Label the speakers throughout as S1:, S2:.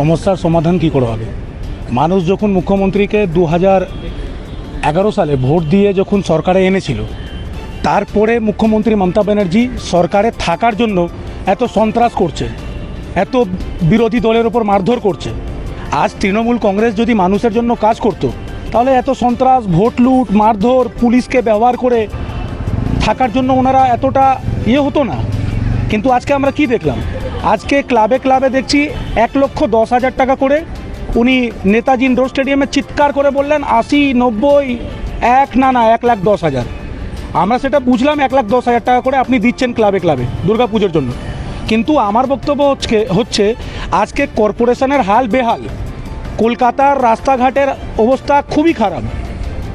S1: সমস্যার সমাধান কি করে হবে? মানুষ যখন মুখ্যমন্ত্রীকে 2011 সালে ভোট দিয়ে যখন সরকারে এনেছিল, তারপরে মুখ্যমন্ত্রী মমতা ব্যানার্জি সরকারে থাকার জন্য এত সন্ত্রাস করছে, এত বিরোধী দলের ওপর মারধর করছে। আজ তৃণমূল কংগ্রেস যদি মানুষের জন্য কাজ করতো, তাহলে এত সন্ত্রাস, ভোট লুট, মারধর, পুলিশকে ব্যবহার করে থাকার জন্য ওনারা এতটা হতো না। কিন্তু আজকে আমরা কি দেখলাম? আজকে ক্লাবে ক্লাবে দেখছি 1,10,000 টাকা করে উনি নেতাজি ইন্ডোর স্টেডিয়ামে চিৎকার করে বললেন 80, 90, 1,10,000। আমরা সেটা বুঝলাম 1,10,000 টাকা করে আপনি দিচ্ছেন ক্লাবে ক্লাবে দুর্গাপুজোর জন্য। কিন্তু আমার বক্তব্য হচ্ছে আজকে কর্পোরেশনের হাল বেহাল। কলকাতার রাস্তাঘাটের অবস্থা খুবই খারাপ।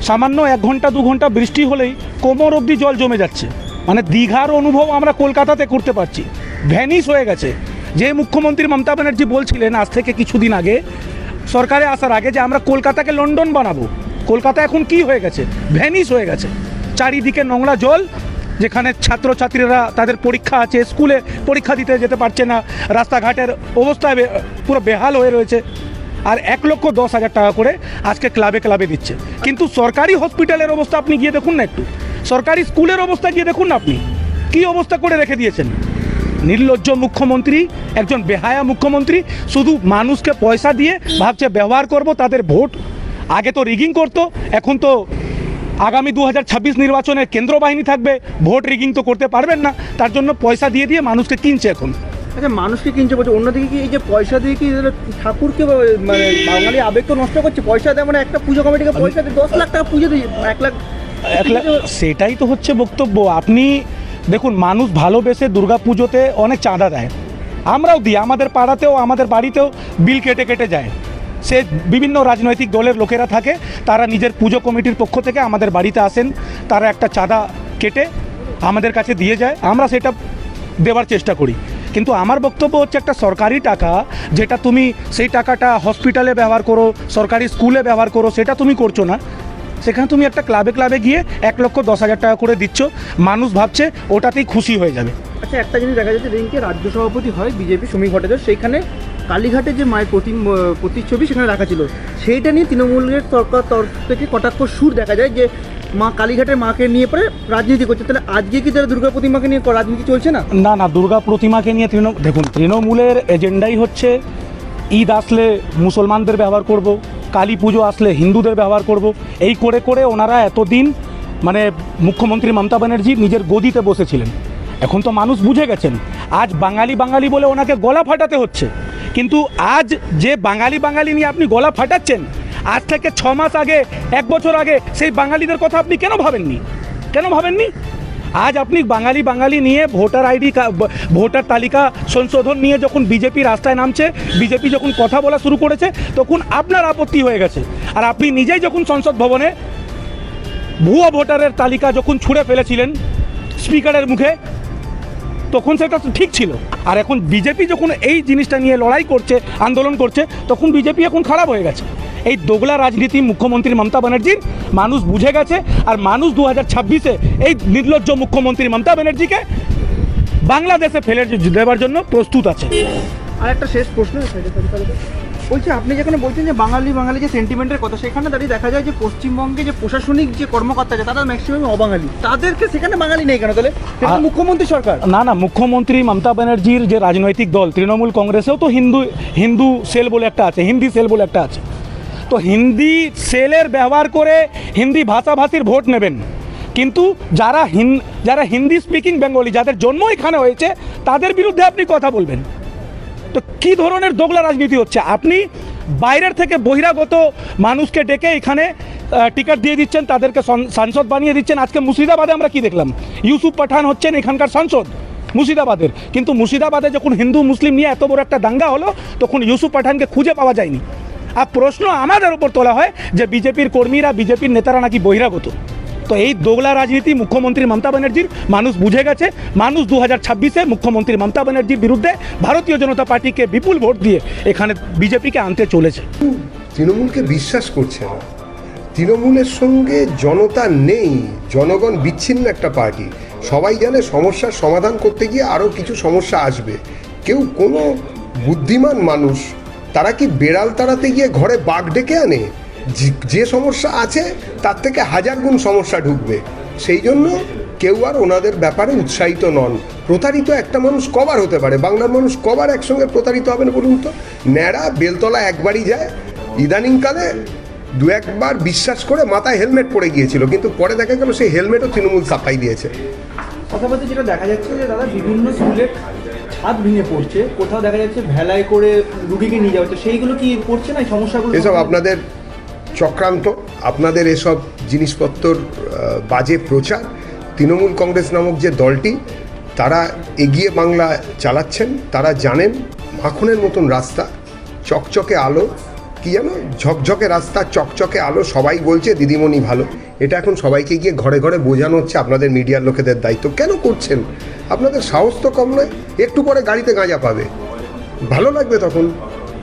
S1: সামান্য 1 ঘন্টা 2 ঘন্টা বৃষ্টি হলেই কোমর অবধি জল জমে যাচ্ছে। মানে দীঘার অনুভব আমরা কলকাতাতে করতে পারছি। ভ্যানিশ হয়ে গেছে। যে মুখ্যমন্ত্রী মমতা ব্যানার্জি বলছিলেন আজ থেকে কিছুদিন আগে, সরকারে আসার আগে, যে আমরা কলকাতাকে লন্ডন বানাবো, কলকাতা এখন কি হয়ে গেছে? ভ্যানিশ হয়ে গেছে। চারিদিকে নোংরা জল, যেখানে ছাত্রছাত্রীরা তাদের পরীক্ষা আছে, স্কুলে পরীক্ষা দিতে যেতে পারছে না, রাস্তাঘাটের অবস্থা পুরো বেহাল হয়ে রয়েছে। আর 1,10,000 টাকা করে আজকে ক্লাবে ক্লাবে দিচ্ছে। কিন্তু সরকারি হসপিটালের অবস্থা আপনি গিয়ে দেখুন না, একটু সরকারি স্কুলের অবস্থা গিয়ে দেখুন না, আপনি কি অবস্থা করে রেখে দিয়েছেন। নির্লজ্জ মুখ্যমন্ত্রী, একজন বেহায়া মুখ্যমন্ত্রী, শুধু মানুষকে পয়সা দিয়ে ভাবছে ব্যবহার করব, তাদের ভোট। আগে তো রিগিং করতো, এখন তো আগামী 2026 নির্বাচনে কেন্দ্র বাহিনী থাকবে, ভোট রিগিং তো করতে পারবেন না, তার জন্য পয়সা দিয়ে দিয়ে মানুষকে কিনছে এখন।
S2: আচ্ছা, মানুষকে কিনছে বলছে, অন্যদিকে কি এই যে পয়সা দিয়ে কি ঠাকুরকে মানে বাঙালি আবেগ তো নষ্ট করছে? পয়সা দেয় মানে একটা পুজো কমিটিকে পয়সা দিয়ে 10 লাখ টাকা পুজো দিয়ে 1 লাখ,
S1: সেটাই তো হচ্ছে বক্তব্য। আপনি দেখুন, মানুষ ভালোবেসে দুর্গা পুজোতে অনেক চাঁদা দেয়, আমরাও দিই, আমাদের পাড়াতেও আমাদের বাড়িতেও বিল কেটে কেটে যায়। সে বিভিন্ন রাজনৈতিক দলের লোকেরা থাকে, তারা নিজের পুজো কমিটির পক্ষ থেকে আমাদের বাড়িতে আসেন, তারা একটা চাঁদা কেটে আমাদের কাছে দিয়ে যায়, আমরা সেটা দেওয়ার চেষ্টা করি। কিন্তু আমার বক্তব্য হচ্ছে, একটা সরকারি টাকা, যেটা তুমি সেই টাকাটা হসপিটালে ব্যবহার করো, সরকারি স্কুলে ব্যবহার করো, সেটা তুমি করছো না। সেখানে তুমি একটা ক্লাবে ক্লাবে গিয়ে 1,10,000 টাকা করে দিচ্ছ, মানুষ ভাবছে ওটাতেই খুশি হয়ে যাবে।
S2: আচ্ছা, একটা জিনিস দেখা যাচ্ছে, যেদিনকে রাজ্য সভাপতি হয় বিজেপি সমীর ভট্টাচার্য, সেইখানে কালীঘাটে যে মায়ের প্রতিচ্ছবি সেখানে রাখা ছিল, সেইটা নিয়ে তৃণমূলের সরকার তরফ থেকে কটাক্ষ সুর দেখা যায় যে মা কালীঘাটের মাকে নিয়ে পরে রাজনীতি করছে। তাহলে আজকে কি তারা দুর্গা প্রতিমাকে নিয়ে রাজনীতি চলছে না?
S1: না না, দুর্গা প্রতিমাকে নিয়ে দেখুন, তৃণমূলের এজেন্ডাই হচ্ছে ঈদ আসলে মুসলমানদের ব্যবহার করব, কালী পুজো আসলে হিন্দুদের ব্যবহার করব। এই করে করে ওনারা এতদিন, মানে মুখ্যমন্ত্রী মমতা ব্যানার্জি নিজের গদিতে বসেছিলেন। এখন তো মানুষ বুঝে গেছেন, আজ বাঙালি বাঙালি বলে ওনাকে গলা ফাটাতে হচ্ছে। কিন্তু আজ যে বাঙালি বাঙালি নিয়ে আপনি গলা ফাটাচ্ছেন, আজ থেকে 6 মাস আগে, 1 বছর আগে সেই বাঙালিদের কথা আপনি কেন ভাবেননি? আজ আপনি বাঙালি বাঙালি নিয়ে ভোটার তালিকা সংশোধন নিয়ে যখন বিজেপি রাস্তায় নামছে, বিজেপি যখন কথা বলা শুরু করেছে, তখন আপনার আপত্তি হয়ে গেছে। আর আপনি নিজেই যখন সংসদ ভবনে ভুয়ো ভোটারের তালিকা যখন ছুঁড়ে ফেলেছিলেন স্পিকারের মুখে, তখন সেটা ঠিক ছিল। আর এখন বিজেপি যখন এই জিনিসটা নিয়ে লড়াই করছে, আন্দোলন করছে, তখন বিজেপি এখন খারাপ হয়ে গেছে। এই দোগলা রাজনীতি মুখ্যমন্ত্রী মমতা ব্যানার্জির মানুষ বুঝে গেছে। আর মানুষ 2026-এ এই নির্লজ্জ মুখ্যমন্ত্রী মমতা ব্যানার্জিকে বাংলাদেশে ফেলে দেওয়ার জন্য প্রস্তুত আছে।
S2: আর একটা শেষ প্রশ্ন বলছি, আপনি যেখানে বলছেন যে বাঙালি যে সেন্টিমেন্টের কথা, সেখানে দাঁড়িয়ে দেখা যায় যে পশ্চিমবঙ্গে যে প্রশাসনিক যে কর্মকর্তা আছে তারা ম্যাক্সিমাম অবাঙালি, তাদেরকে সেখানে বাঙালি নেই কেন? তাহলে মুখ্যমন্ত্রী সরকার
S1: না, মুখ্যমন্ত্রী মমতা ব্যানার্জির যে রাজনৈতিক দল তৃণমূল কংগ্রেসেও তো হিন্দু সেল বলে একটা আছে, হিন্দি সেল বলে একটা আছে। তো হিন্দি সেলের ব্যবহার করে হিন্দি ভাষাভাষীর ভোট নেবেন, কিন্তু যারা হিন্দি স্পিকিং বেঙ্গলি, যাদের জন্ম এখানে হয়েছে, তাদের বিরুদ্ধে আপনি কথা বলবেন। তো কী ধরনের দোগলা রাজনীতি হচ্ছে? আপনি বাইরের থেকে বহিরাগত মানুষকে ডেকে এখানে টিকিট দিয়ে দিচ্ছেন, তাদেরকে সাংসদ বানিয়ে দিচ্ছেন। আজকে মুর্শিদাবাদে আমরা কি দেখলাম? ইউসুফ পাঠান হচ্ছেন এখানকার সাংসদ মুর্শিদাবাদের, কিন্তু মুর্শিদাবাদে যখন হিন্দু মুসলিম নিয়ে এত বড় একটা দাঙ্গা হলো, তখন ইউসুফ পাঠানকে খুঁজে পাওয়া যায়নি। আর প্রশ্ন আমাদের উপর তোলা হয় যে বিজেপির কর্মীরা, বিজেপির নেতারা নাকি বহিরাগত। তো এই দোগলা রাজনীতি মুখ্যমন্ত্রী মমতা ব্যানার্জির মানুষ বুঝে গেছে। মানুষ 2026-এ মুখ্যমন্ত্রী মমতা ব্যানার্জির বিরুদ্ধে ভারতীয় জনতা পার্টিকে বিপুল ভোট দিয়ে এখানে বিজেপিকে আনতে চলেছে।
S3: তৃণমূলকে বিশ্বাস করছে না, তৃণমূলের সঙ্গে জনতা নেই, জনগণ বিচ্ছিন্ন একটা পার্টি। সবাই জানে সমস্যার সমাধান করতে গিয়ে আরও কিছু সমস্যা আসবে। কোনো বুদ্ধিমান মানুষ তারা কি বেড়াল তাড়াতে গিয়ে ঘরে বাঘ ডেকে আনে? যে সমস্যা আছে তার থেকে 1000 গুণ সমস্যা ঢুকবে। সেই জন্য কেউ আর ওনাদের ব্যাপারে উৎসাহিত নন। প্রতারিত একটা মানুষ কবার হতে পারে? বাংলার মানুষ কবার একসঙ্গে প্রতারিত হবেন বলুন তো? ন্যাড়া বেলতলা একবারই যায়, ইদানিংকালে 2-1বার বিশ্বাস করে মাথায় হেলমেট পরে গিয়েছিল, কিন্তু পরে দেখা গেল সেই হেলমেটও তৃণমূল সাফাই দিয়েছে।
S2: কথা বলতে যেটা দেখা যাচ্ছে যে দাদা বিভিন্ন স্কুলের ছাদ ভেঙে পড়ছে, কোথাও দেখা যাচ্ছে ভেলায় করে রুগীকে নিয়ে যাওয়া হচ্ছে, সেইগুলো কি পড়ছে না এই সমস্যাগুলো?
S3: এসব আপনাদের চক্রান্ত, আপনাদের এসব জিনিসপত্র বাজে প্রচার। তৃণমূল কংগ্রেস নামক যে দলটি, তারা এগিয়ে বাংলা চালাচ্ছেন। তারা জানেন মাখনের মতন রাস্তা, চকচকে আলো, কি জানো, ঝকঝকে রাস্তা, চকচকে আলো, সবাই বলছে দিদিমণি ভালো। এটা এখন সবাইকে গিয়ে ঘরে ঘরে বোঝানো হচ্ছে আপনাদের মিডিয়ার লোকেদের দায়িত্ব। কেন করছেন? আপনাদের সাহস তো কম নয়। একটু পরে গাড়িতে গাঁজা পাবে, ভালো লাগবে তখন।